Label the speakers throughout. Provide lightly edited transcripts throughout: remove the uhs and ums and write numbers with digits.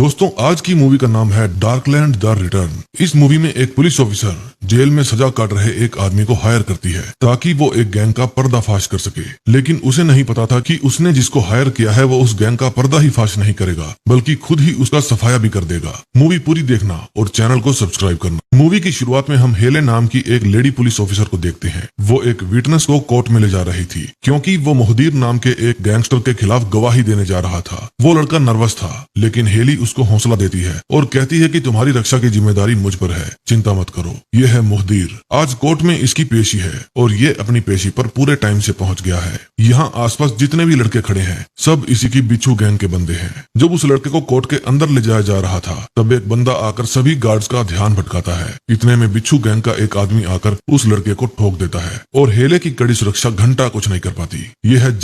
Speaker 1: दोस्तों आज की मूवी का नाम है डार्कलैंड द रिटर्न। इस मूवी में एक पुलिस ऑफिसर जेल में सजा काट रहे एक आदमी को हायर करती है ताकि वो एक गैंग का पर्दाफाश कर सके, लेकिन उसे नहीं पता था कि उसने जिसको हायर किया है वो उस गैंग का पर्दा ही फाश नहीं करेगा बल्कि खुद ही उसका सफाया भी कर देगा। मूवी पूरी देखना और चैनल को सब्सक्राइब करना। मूवी की शुरुआत में हम हेले नाम की एक लेडी पुलिस ऑफिसर को देखते हैं। वो एक विटनेस को कोर्ट में ले जा रही थी क्योंकि वो मुहदीर नाम के एक गैंगस्टर के खिलाफ गवाही देने जा रहा था। वो लड़का नर्वस था लेकिन हेली उसको हौसला देती है और कहती है कि तुम्हारी रक्षा की जिम्मेदारी मुझ पर है, चिंता मत करो। ये है मुहदीर। आज कोर्ट में इसकी पेशी है और ये अपनी पेशी पर पूरे टाइम से पहुंच गया है। यहाँ आसपास जितने भी लड़के खड़े हैं सब इसी की बिच्छू गैंग के बंदे हैं। जब उस लड़के को कोर्ट के अंदर ले जाया जा रहा था तब एक बंदा आकर सभी गार्ड्स का ध्यान भटकाता है। इतने में बिच्छू गैंग का एक आदमी आकर उस लड़के को ठोक देता है और हेले की कड़ी सुरक्षा घंटा कुछ नहीं कर पाती। ये है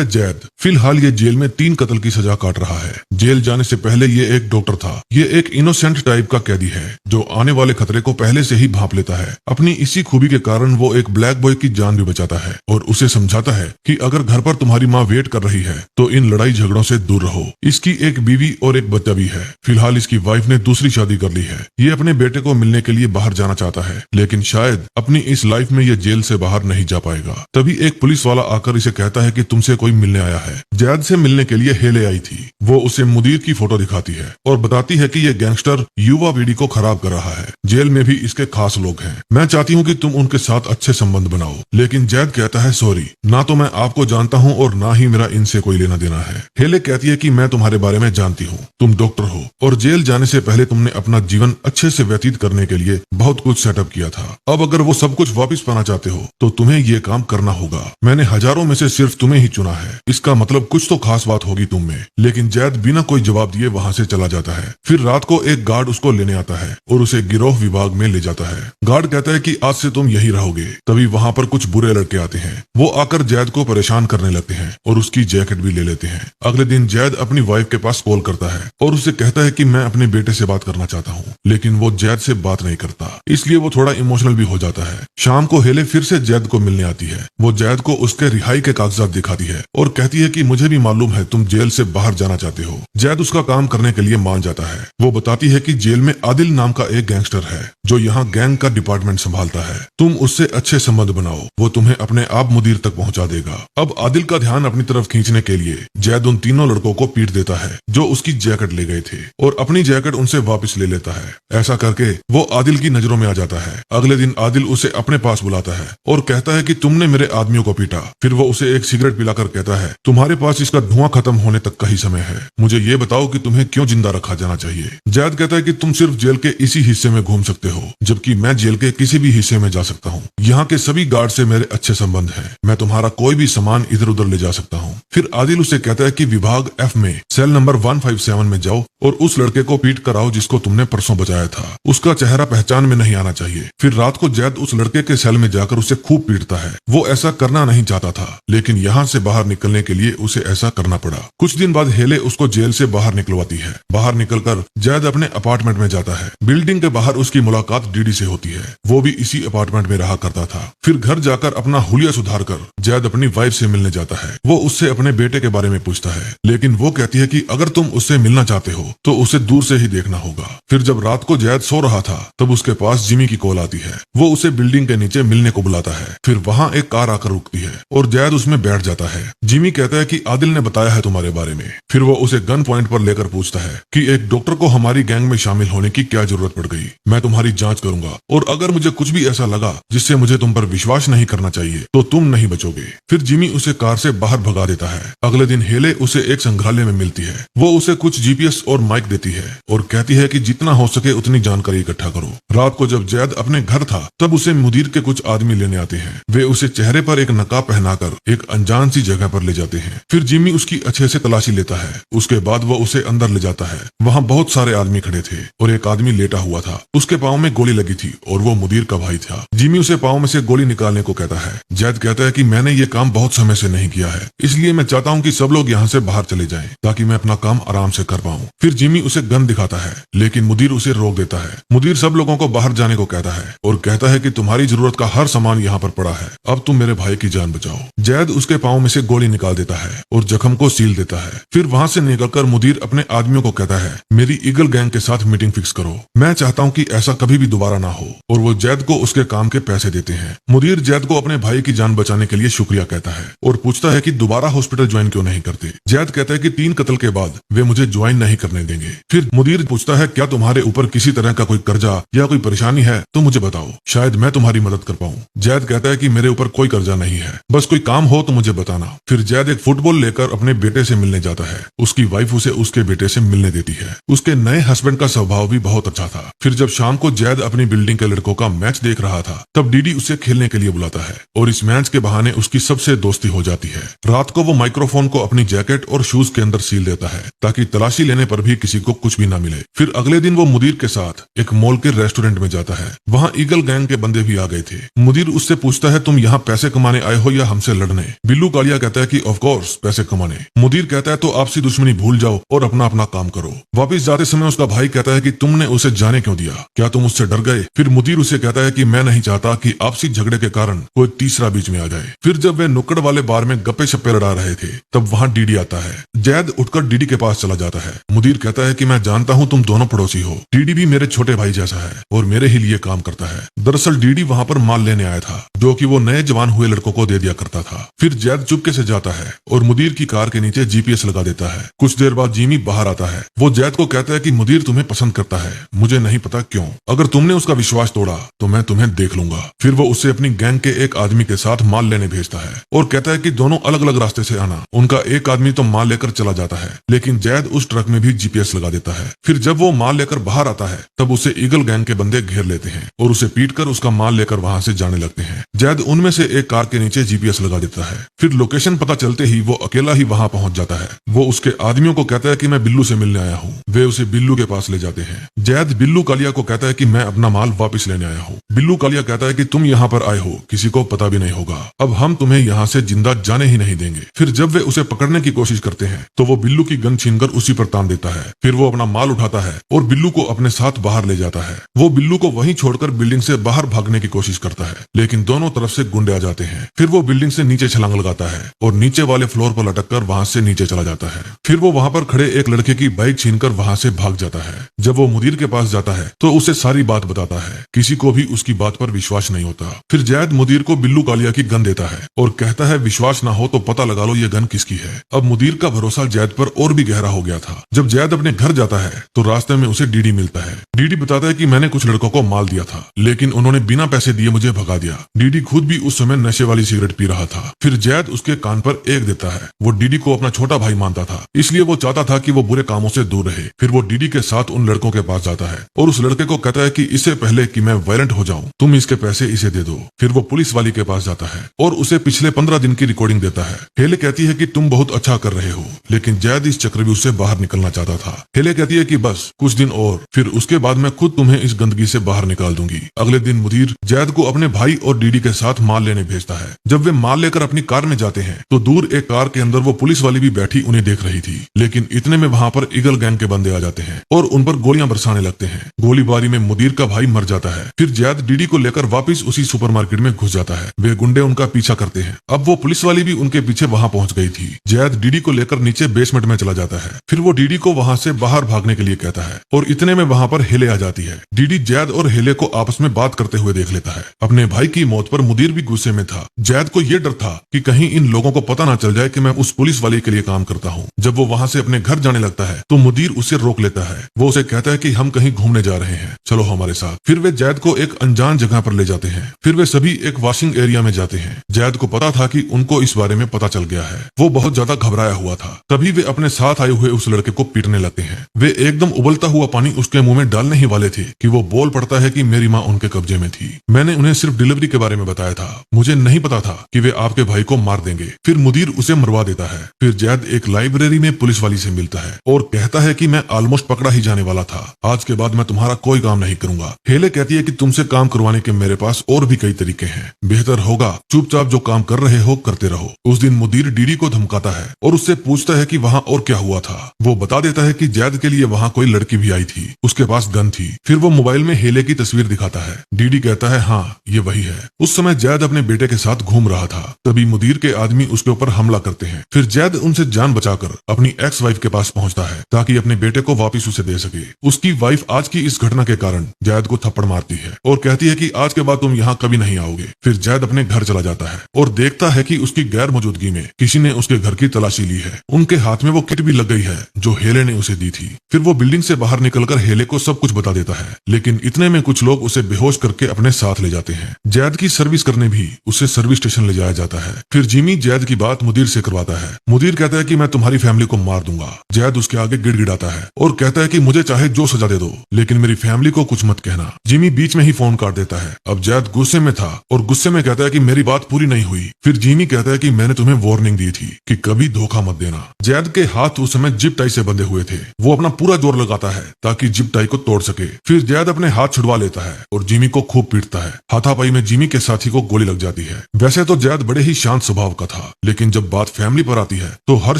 Speaker 1: जैद। फिलहाल ये जेल में 3 कत्ल की सजा काट रहा है। जेल जाने से पहले ये एक डॉक्टर था। ये एक इनोसेंट टाइप का कैदी है जो आने वाले खतरे को पहले से ही भांप लेता है। अपनी इसी खूबी के कारण वो एक ब्लैक बॉय की जान भी बचाता है और उसे समझाता है कि अगर घर पर तुम्हारी माँ वेट कर रही है तो इन लड़ाई झगड़ों से दूर रहो। इसकी एक बीवी और एक बच्चा भी है। फिलहाल इसकी वाइफ ने दूसरी शादी कर ली है। ये अपने बेटे को मिलने के लिए बाहर जाना चाहता है लेकिन शायद अपनी इस लाइफ में ये जेल से बाहर नहीं जा पाएगा। तभी एक पुलिस वाला आकर इसे कहता है कि तुमसे कोई मिलने आया है। जैद से मिलने के लिए हेले आई थी। वो उसे मुदीर की फोटो दिखाती है और बताती है कि ये गैंगस्टर युवा पीढ़ी को खराब कर रहा है। जेल में भी इसके खास लोग हैं। मैं चाहती हूँ कि तुम उनके साथ अच्छे संबंध बनाओ। लेकिन जैद कहता है सॉरी, ना तो मैं आपको जानता हूँ और ना ही मेरा इनसे कोई लेना देना है। हेले कहती है कि मैं तुम्हारे बारे में जानती हूँ, तुम डॉक्टर हो और जेल जाने से पहले तुमने अपना जीवन अच्छे से व्यतीत करने के लिए बहुत कुछ सेटअप किया था। अब अगर वो सब कुछ वापस पाना चाहते हो तो तुम्हें ये काम करना होगा। मैंने हजारों में से सिर्फ तुम्हें ही चुना है, इसका मतलब कुछ तो खास बात होगी तुम में। लेकिन जैद बिना कोई जवाब दिए वहाँ से चला जाता है। फिर रात को एक गार्ड उसको लेने आता है और उसे गिरोह विभाग में ले जाता है। गार्ड कहता है कि आज से तुम यही रहोगे। तभी वहाँ पर कुछ बुरे लड़के आते हैं। वो आकर जैद को परेशान करने लगते हैं और उसकी जैकेट भी ले लेते हैं। अगले दिन जैद अपनी वाइफ के पास कॉल करता है और उसे कहता है कि मैं अपने बेटे से बात करना चाहता हूँ, लेकिन वो जैद से बात नहीं करता, इसलिए वो थोड़ा इमोशनल भी हो जाता है। शाम को हेले फिर से जैद को मिलने आती है। वो जैद को उसके रिहाई के कागजात दिखाती है और कहती है कि मुझे भी मालूम है तुम जेल से बाहर जाना चाहते हो। जैद उसका काम करने के लिए मान जाता है। वो बताती है कि जेल में आदिल नाम का एक गैंगस्टर है जो यहाँ गैंग का डिपार्टमेंट संभालता है। तुम उससे अच्छे संबंध बनाओ, वो तुम्हें अपने आप मुदीर तक पहुँचा देगा। अब आदिल का ध्यान अपनी तरफ खींचने के लिए जैद उन तीनों लड़कों को पीट देता है जो उसकी जैकेट ले गए थे और अपनी जैकेट उनसे वापस ले लेता है। ऐसा करके वो आदिल की नजरों में आ जाता है। अगले दिन आदिल उसे अपने पास बुलाता है और कहता है कि तुमने मेरे आदमियों को पीटा। फिर वो उसे एक सिगरेट पिलाकर कहता है तुम्हारे पास इसका धुआं खत्म होने तक का ही समय है, मुझे ये बताओ कि तुम्हें क्यों जिंदा रखा जाना चाहिए। जैद कहता है कि तुम सिर्फ जेल के इसी हिस्से में घूम सकते हो जबकि मैं जेल के किसी भी हिस्से में जा सकता हूँ। यहाँ के सभी गार्ड से मेरे अच्छे संबंध हैं, मैं तुम्हारा कोई भी सामान इधर उधर ले जा सकता हूँ। फिर आदिल उसे कहता है कि विभाग F में सेल नंबर 157 में जाओ और उस लड़के को पीट कर आओ जिसको तुमने परसों बचाया था। उसका चेहरा पहचान में नहीं आना चाहिए। फिर रात को जैद उस लड़के के सेल में जाकर उसे खूब पीटता है। वो ऐसा करना नहीं चाहता था लेकिन यहाँ से बाहर निकलने के लिए उसे ऐसा करना पड़ा। कुछ दिन बाद हेले उसको जेल से बाहर निकलवाती है। बाहर निकलकर जैद अपने अपार्टमेंट में जाता है। बिल्डिंग के बाहर उसकी मुलाकात डीडी से होती है। वो भी इसी अपार्टमेंट में रहा करता था। फिर घर जाकर अपना हुलिया सुधार कर जैद अपनी वाइफ से मिलने जाता है। वो उससे अपने बेटे के बारे में पूछता है लेकिन वो कहती है कि अगर तुम उससे मिलना चाहते हो तो उसे दूर से ही देखना होगा। फिर जब रात को जैद सो रहा था तब उसके पास जिमी की कॉल आती है। वो उसे बिल्डिंग के नीचे मिलने को बुलाता है। फिर वहाँ एक कार आकर रुकती है और जैद उसमें बैठ जाता है। जिमी कहता है कि आदिल ने बताया है तुम्हारे बारे में। फिर वो उसे गन पॉइंट पर लेकर पूछता है कि एक डॉक्टर को हमारी गैंग में शामिल होने की क्या जरूरत पड़ गई। मैं तुम्हारी जांच करूंगा और अगर मुझे कुछ भी ऐसा लगा जिससे मुझे तुम पर विश्वास नहीं करना चाहिए तो तुम नहीं बचोगे। फिर जिमी उसे कार से बाहर भगा देता है। अगले दिन हेले उसे एक संग्रहालय में मिलती है। वो उसे कुछ जीपीएस और माइक देती है और कहती है कि जितना हो सके उतनी जानकारी इकट्ठा करो। रात को जब जैद अपने घर था तब उसे मुदीर के कुछ आदमी लेने आते हैं। वे उसे चेहरे पर एक नकाब पहनाकर एक अनजान सी जगह पर ले जाते हैं। फिर जिमी उसकी अच्छे से तलाशी लेता है। उसके बाद वो उसे अंदर ले जाता है। वहाँ बहुत सारे आदमी खड़े थे और एक आदमी लेटा हुआ था। उसके पाँव में गोली लगी थी और वो मुदीर का भाई था। जिमी उसे पाँव में से गोली निकालने को कहता है। जैद कहता है कि मैंने ये काम बहुत समय से नहीं किया है, इसलिए मैं चाहता हूँ कि सब लोग यहाँ से बाहर चले जाएं ताकि मैं अपना काम आराम से कर पाऊँ। फिर फिर जिमी उसे गन दिखाता है, लेकिन मुदीर उसे रोक देता है। मुदीर सब लोगों को बाहर जाने को कहता है और कहता है कि तुम्हारी जरूरत का हर सामान यहाँ पर पड़ा है, अब तुम मेरे भाई की जान बचाओ। जैद उसके पाँव में से गोली निकाल देता है और जख्म को सील देता है। फिर वहाँ से निकलकर मुदीर अपने आदमियों को कहता है, मेरी ईगल गैंग के साथ मीटिंग फिक्स करो, मैं चाहता हूँ कि ऐसा कभी भी दोबारा ना हो। और वो जैद को उसके काम के पैसे देते हैं। मुदीर जैद को अपने भाई की जान बचाने के लिए शुक्रिया कहता है और पूछता है कि दोबारा हॉस्पिटल ज्वाइन क्यों नहीं करते। जैद कहता है कि 3 कत्ल के बाद वे मुझे ज्वाइन नहीं करने देंगे। फिर मुदीर पूछता है, क्या तुम्हारे ऊपर किसी तरह का कोई कर्जा या कोई परेशानी है तो मुझे बताओ, शायद मैं तुम्हारी मदद कर पाऊँ। जैद कहता है कि मेरे ऊपर कोई कर्जा नहीं है, बस कोई काम हो तो मुझे बताना। फिर जैद एक फुटबॉल लेकर अपने बेटे से मिलने जाता है। उसकी वाइफ उसे उसके बेटे से मिलने देती है। उसके नए हस्बैंड का स्वभाव भी बहुत अच्छा था। फिर जब शाम को जैद अपनी बिल्डिंग के लड़कों का मैच देख रहा था, तब डीडी उसे खेलने के लिए बुलाता है और इस मैच के बहाने उसकी सबसे दोस्ती हो जाती है। रात को वो माइक्रोफोन को अपनी जैकेट और शूज के अंदर सील देता है ताकि तलाशी लेने पर भी किसी को कुछ भी ना मिले। फिर अगले दिन वो मुदीर के साथ एक मॉल के रेस्टोरेंट में जाता है। वहाँ ईगल गैंग के बंदे भी आ गए थे। मुदीर उससे पूछता है, तुम यहाँ पैसे कमाने आए हो या हमसे लड़ने? बिल्लू कालिया कहता है कि ऑफ कोर्स पैसे कमाने। मुदीर कहता है, तो आपसी दुश्मनी भूल जाओ और अपना अपना काम करो। वापिस जाते समय उसका भाई कहता है कि तुमने उसे जाने क्यों दिया, क्या तुम उससे डर गए? फिर मुदीर उसे कहता है कि मैं नहीं चाहता कि आपसी झगड़े के कारण कोई तीसरा बीच में आ जाए। फिर जब वे नुक्कड़ वाले बार में गप्पे शप्पे लड़ा रहे थे, तब वहाँ डीडी आता है। जैद उठकर डीडी के पास चला जाता है। मुदीर कहता है कि मैं जानता हूँ तुम दोनों पड़ोसी हो, डीडी भी मेरे छोटे भाई जैसा है और मेरे ही लिए काम करता है। दरअसल डीडी वहाँ पर माल लेने आया था जो कि वो नए जवान हुए लड़कों को दे दिया करता था। फिर जैद चुपके से जाता है और मुदीर की कार के नीचे जीपीएस लगा देता है। कुछ देर बाद जिमी बाहर आता है। वो जैद को कहता है कि मुदीर तुम्हें पसंद करता है, मुझे नहीं पता क्यों। अगर तुमने उसका विश्वास तोड़ा तो मैं तुम्हें देख लूंगा। फिर वो उसे अपनी गैंग के एक आदमी के साथ माल लेने भेजता है और कहता है कि दोनों अलग अलग रास्ते से आना। उनका एक आदमी तो माल लेकर चला जाता है, लेकिन जैद उस ट्रक में भी जीपीएस लगा देता है। फिर जब वो माल लेकर बाहर आता है, तब उसे ईगल गैंग के बंदे घेर लेते हैं और उसे पीटकर उसका माल लेकर वहां से जाने लगते हैं। जैद उनमें से एक कार के नीचे जीपीएस लगा देता है। फिर लोकेशन पता चलते ही वो अकेला ही वहां पहुंच जाता है। वो उसके आदमियों को कहता है कि मैं बिल्लू से मिलने आया हूँ। वे उसे बिल्लू के पास ले जाते हैं। जैद बिल्लू कालिया को कहता है कि मैं अपना माल वापस लेने आया हूँ। बिल्लू कालिया कहता है कि तुम यहाँ पर आए हो, किसी को पता भी नहीं होगा, अब हम तुम्हें यहाँ से जिंदा जाने ही नहीं देंगे। फिर जब वे उसे पकड़ने की कोशिश करते हैं, तो वो बिल्लू की गन छीनकर उसी पर तान देता है। फिर वो अपना माल उठाता है और बिल्लू को अपने साथ बाहर ले जाता है। वो बिल्लू को वहीं छोड़कर बिल्डिंग से बाहर भागने की कोशिश करता है, लेकिन दोनों तरफ से गुंडे आ जाते हैं। फिर वो बिल्डिंग से नीचे छलांग लगाता है और नीचे वाले फ्लोर पर लटक कर वहां से नीचे चला जाता है। फिर वो वहां पर खड़े एक लड़के की बाइक छीनकर वहां से भाग जाता है। जब वो मुदीर के पास जाता है तो उसे सारी बात बताता है। किसी को भी उसकी बात पर विश्वास नहीं होता। फिर जैद मुदीर को बिल्लू कालिया की गन देता है और कहता है, विश्वास ना हो तो पता लगा लो ये गन किसकी है। अब मुदीर का भरोसा जैद पर और भी गहरा हो गया था। जब जैद अपने घर जाता है तो रास्ते में उसे डीडी मिलता है। डीडी बताता है कि मैंने कुछ लड़कों को माल दिया था, लेकिन उन्होंने बिना पैसे दिए मुझे भगा दिया। डीडी खुद भी उस समय नशे वाली सिगरेट पी रहा था। फिर जैद उसके कान पर एक देता है। वो डीडी को अपना छोटा भाई मानता था, इसलिए वो चाहता था कि वो बुरे कामों से दूर रहे। फिर वो डीडी के साथ उन लड़कों के पास जाता है और उस लड़के को कहता है कि इससे पहले कि मैं वायलेंट हो जाऊं, तुम इसके पैसे इसे दे दो। फिर वो पुलिस वाली के पास जाता है और उसे पिछले 15 दिन की रिकॉर्डिंग देता है। हेले कहती है कि तुम बहुत अच्छा कर रहे हो, लेकिन जैद इस चक्रव्यूह से बाहर निकलना चाहता था। हेले कहती है कि बस कुछ दिन और, फिर उसके बाद मैं खुद तुम्हें इस गंदगी से बाहर निकाल दूंगी। अगले दिन मुदीर जैद को अपने भाई और डीडी के साथ माल लेने भेजता है। जब वे माल लेकर अपनी कार में जाते हैं तो दूर एक कार के अंदर वो पुलिस वाली भी बैठी उन्हें देख रही थी, लेकिन इतने में वहां पर ईगल गैंग के बंदे आ जाते हैं और उन पर गोलियां बरसाने लगते हैं। गोलीबारी में मुदीर का भाई मर जाता है। फिर जैद डीडी को लेकर वापस उसी सुपरमार्केट में घुस जाता है। वे गुंडे उनका पीछा करते हैं। अब वो पुलिस वाली भी उनके पीछे वहां पहुंच गई थी। जैद डीडी को लेकर नीचे बेसमेंट में चला जाता है। फिर वो डीडी को वहां से बाहर भागने के लिए कहता है और इतने में वहां पर हेले आ जाती है। डीडी जैद और हेले को आपस में बात करते हुए देख लेता है। अपने भाई की मौत पर मुदीर भी गुस्से में था। जैद को यह डर था कि कहीं इन लोगों को पता ना चल जाए कि मैं उस पुलिस वाले के लिए काम करता हूँ। जब वो वहां से अपने घर जाने लगता है तो मुदीर उसे रोक लेता है। वो उसे कहता है कि हम कहीं घूमने जा रहे हैं, चलो हमारे साथ। फिर वे जैद को एक अनजान जगह पर ले जाते हैं। फिर वे सभी एक वॉशिंग एरिया में जाते हैं। जैद को पता था कि उनको इस बारे में पता चल गया है। वो बहुत ज्यादा घबराया हुआ था। तभी वे अपने साथ आए हुए उस लड़के को पीटने लगते हैं। वे एकदम उबलता हुआ पानी उसके मुंह में डालने ही वाले थे कि वो बोल पड़ता है कि मेरी माँ उनके कब्जे में थी। मैंने उन्हें सिर्फ डिलीवरी के बारे में बताया था, मुझे नहीं पता था कि वे आपके भाई को मार देंगे। फिर मुदीर उसे मरवा देता है। फिर जैद एक लाइब्रेरी में पुलिस वाली से मिलता है और कहता है कि मैं ऑलमोस्ट पकड़ा ही जाने वाला था, आज के बाद मैं तुम्हारा कोई काम नहीं करूंगा। हेले कहती है कि तुमसे काम करवाने के मेरे पास और भी कई तरीके हैं, बेहतर होगा चुपचाप जो काम कर रहे हो करते रहो। उस दिन मुदीर डीडी को धमकाता है और उससे पूछता है कि वहाँ और क्या हुआ था। वो बता देता है कि जैद के लिए वहाँ कोई लड़की भी आई थी, उसके पास गन थी। फिर वो मोबाइल में हेले की तस्वीर दिखाता है। डीडी कहता है हाँ ये वही है। उस समय जैद अपने बेटे के साथ घूम रहा था, तभी मुदीर के आदमी उसके ऊपर हमला करते हैं। फिर जैद उनसे जान बचाकर अपनी एक्स वाइफ के पास पहुंचता है ताकि अपने बेटे को वापस उसे दे सके। उसकी वाइफ आज की इस घटना के कारण जैद को थप्पड़ मारती है और कहती है कि आज के बाद तुम यहाँ कभी नहीं आओगे। फिर जैद अपने घर चला जाता है और देखता है कि उसकी गैर मौजूदगी में किसी ने उसके घर की तलाशी ली है। उनके हाथ में वो किट भी लग गई है जो हेले ने उसे दी थी। फिर वो बिल्डिंग से बाहर निकलकर हेले को सब कुछ बता देता है, लेकिन इतने में कुछ लोग उसे बेहोश करके अपने साथ ले जाते हैं। जैद की सर्विस करने भी उसे सर्विस स्टेशन ले जाया जाता है। फिर जिमी जैद की बात मुदीर से करवाता है। मुदीर कहता है कि मैं तुम्हारी फैमिली को मार दूंगा। जैद उसके आगे गिड़गिड़ाता है और कहता है कि मुझे चाहे जो सजा दे दो, लेकिन मेरी फैमिली को कुछ मत कहना। जिमी बीच में ही फोन काट देता है। अब जैद गुस्से में था और गुस्से में कहता है कि मेरी बात पूरी नहीं हुई। फिर जिमी कहता है कि मैंने तुम्हें वार्निंग दी थी कि कभी धोखा मत देना। जैद के हाथ उस समय जिप टाई से बंधे हुए थे। वो अपना पूरा जोर लगाता है ताकि जिप टाई को तोड़ सके। फिर जैद अपने हाथ छुड़वा लेता है और जिमी को खूब पीटता है। हाथापाई में जिमी के साथी को गोली लग जाती है। वैसे तो जैद बड़े ही शांत स्वभाव का था, लेकिन जब बात फैमिली पर आती है तो हर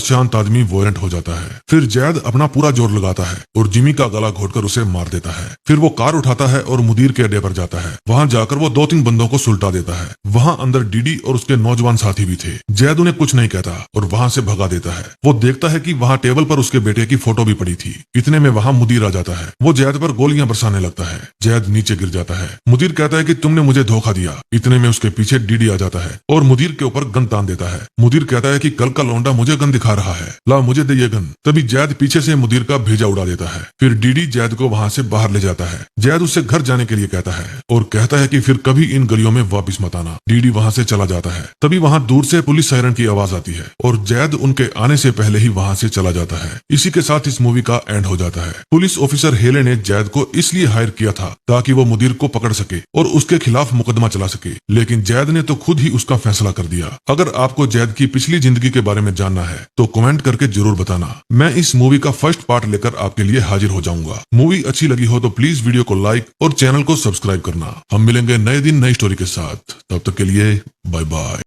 Speaker 1: शांत आदमी वायलेंट हो जाता है। फिर जैद अपना पूरा जोर लगाता है और जिमी का गला घोटकर उसे मार देता है। फिर वो कार उठाता है और मुदीर के अड्डे पर जाता है। वहाँ जाकर वो 2-3 बंदों को सुलटा देता है। वहाँ अंदर डीडी और उसके नौजवान साथी भी थे। जैद उन्हें कुछ नहीं कहता और वहाँ से भगा देता है। वो देखता है कि वहाँ टेबल पर उसके बेटे की फोटो भी पड़ी थी। इतने में वहाँ मुदीर आ जाता है। वो जैद पर गोलियां बरसाने लगता है। जैद नीचे गिर जाता है। मुदीर कहता है कि तुमने मुझे धोखा दिया। इतने में उसके पीछे डीडी आ जाता है और मुदीर के ऊपर गन तान देता है। मुदीर कहता है कि कल का लौंडा मुझे गन दिखा रहा है, ला मुझे दे ये गन। तभी जैद पीछे से मुदीर का भेजा उड़ा देता है। फिर डीडी जैद को वहाँ से बाहर ले जाता है। जैद उससे घर जाने के लिए कहता है और कहता है कि फिर कभी इन गलियों में वापस मत आना। डीडी वहाँ से चला जाता है। तभी वहाँ दूर से पुलिस सायरन की आवाज आती है और जैद उनके आने से पहले ही वहाँ से चला जाता है। इसी के साथ इस मूवी का एंड हो जाता है। पुलिस ऑफिसर हेले ने जैद को इसलिए हायर किया था ताकि वो मुदीर को पकड़ सके और उसके खिलाफ मुकदमा चला सके, लेकिन जैद ने तो खुद ही उसका फैसला कर दिया। अगर आपको जैद की पिछली जिंदगी के बारे में जानना है तो कमेंट करके जरूर बताना। मैं इस मूवी का फर्स्ट पार्ट लेकर आपके लिए हाजिर हो जाऊंगा। मूवी अच्छी लगी हो तो प्लीज वीडियो को लाइक और चैनल को सब्सक्राइब करना। हम मिलेंगे नए दिन नई स्टोरी के साथ। तब तक के लिए बाय बाय।